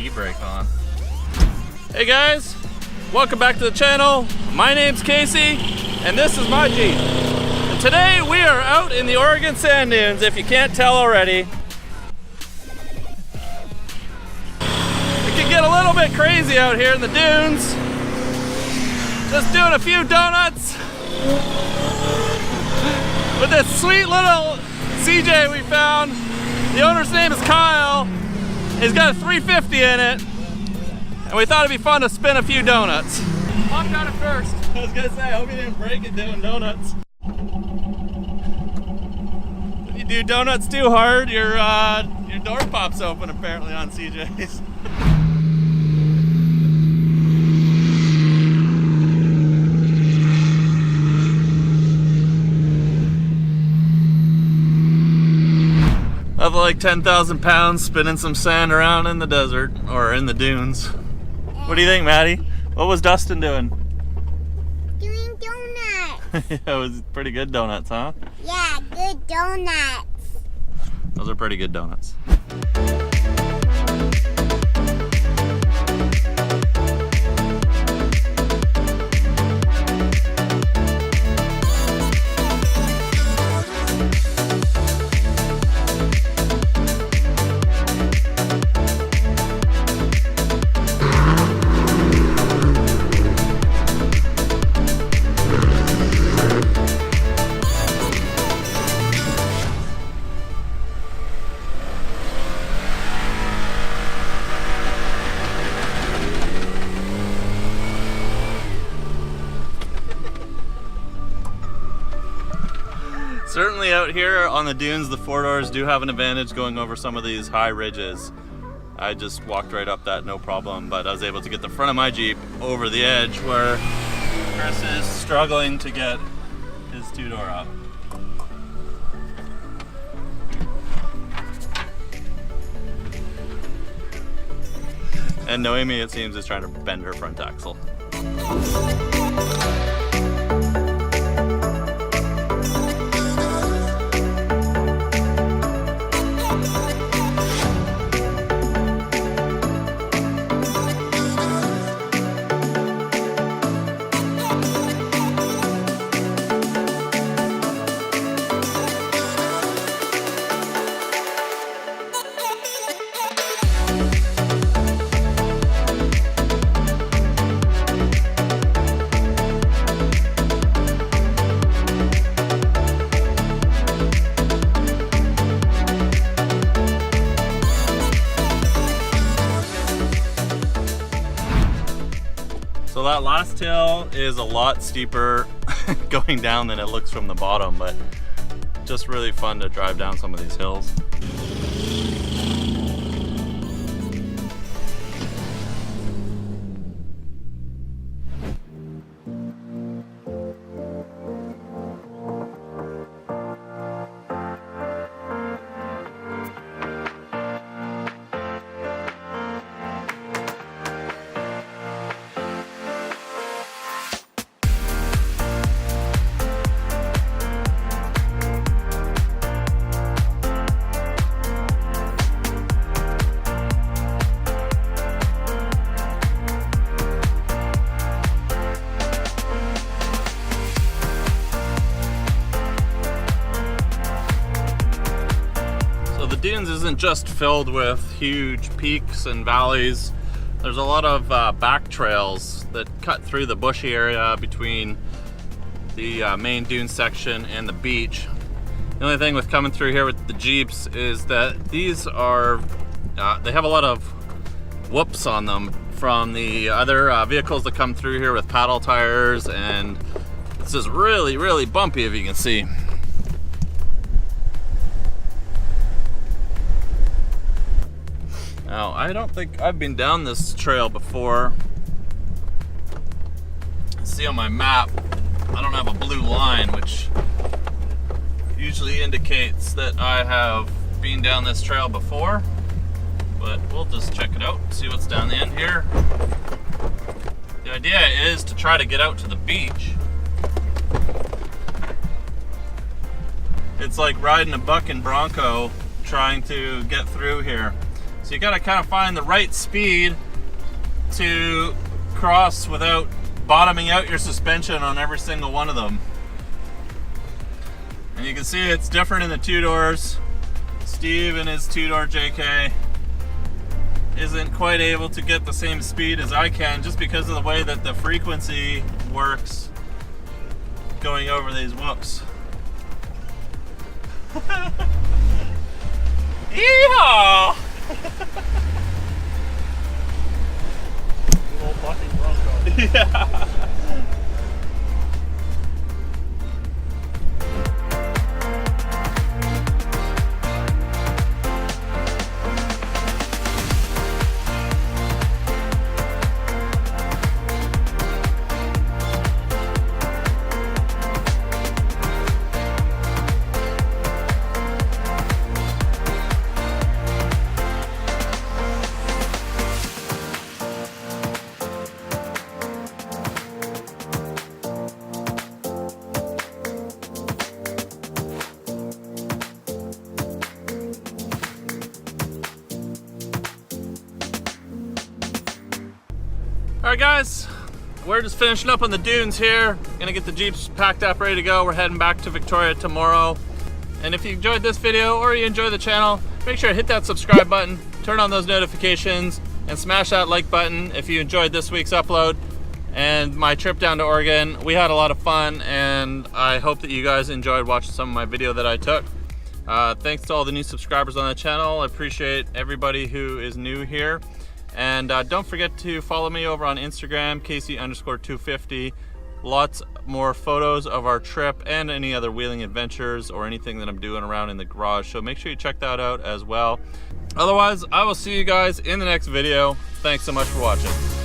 e-brake on. Hey guys, welcome back to the channel. My name's Casey, and this is my Jeep. And today we are out in the Oregon sand dunes, if you can't tell already. It can get a little bit crazy out here in the dunes. Just doing a few donuts with this sweet little CJ we found. The owner's name is Kyle. He's got a 350 in it, and we thought it'd be fun to spin a few donuts. Hopped on it first. I was gonna say, I hope you didn't break it doing donuts. If you do donuts too hard, your door pops open apparently on CJ's. Of like 10,000 pounds spinning some sand around in the desert or in the dunes. What do you think, Maddie? What was Dustin doing? Doing donuts. Yeah, it was pretty good donuts, huh? Yeah, good donuts. Those are pretty good donuts. Certainly out here on the dunes, the four doors do have an advantage going over some of these high ridges. I just walked right up that, no problem, but I was able to get the front of my Jeep over the edge where Chris is struggling to get his two-door up. And Noemi, it seems, is trying to bend her front axle. So that last hill is a lot steeper going down than it looks from the bottom, but just really fun to drive down some of these hills. Dunes isn't just filled with huge peaks and valleys. There's a lot of back trails that cut through the bushy area between the main dune section and the beach. The only thing with coming through here with the Jeeps is that these are, they have a lot of whoops on them from the other vehicles that come through here with paddle tires, and this is really, really bumpy, if you can see. Now, I don't think I've been down this trail before. See on my map, I don't have a blue line, which usually indicates that I have been down this trail before. But we'll just check it out, see what's down the end here. The idea is to try to get out to the beach. It's like riding a bucking bronco trying to get through here. So you gotta kind of find the right speed to cross without bottoming out your suspension on every single one of them. And you can see it's different in the two doors. Steve and his two-door JK isn't quite able to get the same speed as I can just because of the way that the frequency works going over these whoops. Yeehaw! Old bucking Bronco. Yeah. Alright guys, we're just finishing up on the dunes here. Gonna get the Jeeps packed up, ready to go. We're heading back to Victoria tomorrow. And if you enjoyed this video or you enjoy the channel, make sure to hit that subscribe button, turn on those notifications, and smash that like button if you enjoyed this week's upload and my trip down to Oregon. We had a lot of fun, and I hope that you guys enjoyed watching some of my video that I took. Thanks to all the new subscribers on the channel. I appreciate everybody who is new here. And don't forget to follow me over on Instagram, Casey_250. Lots more photos of our trip and any other wheeling adventures or anything that I'm doing around in the garage. So make sure you check that out as well. Otherwise, I will see you guys in the next video. Thanks so much for watching.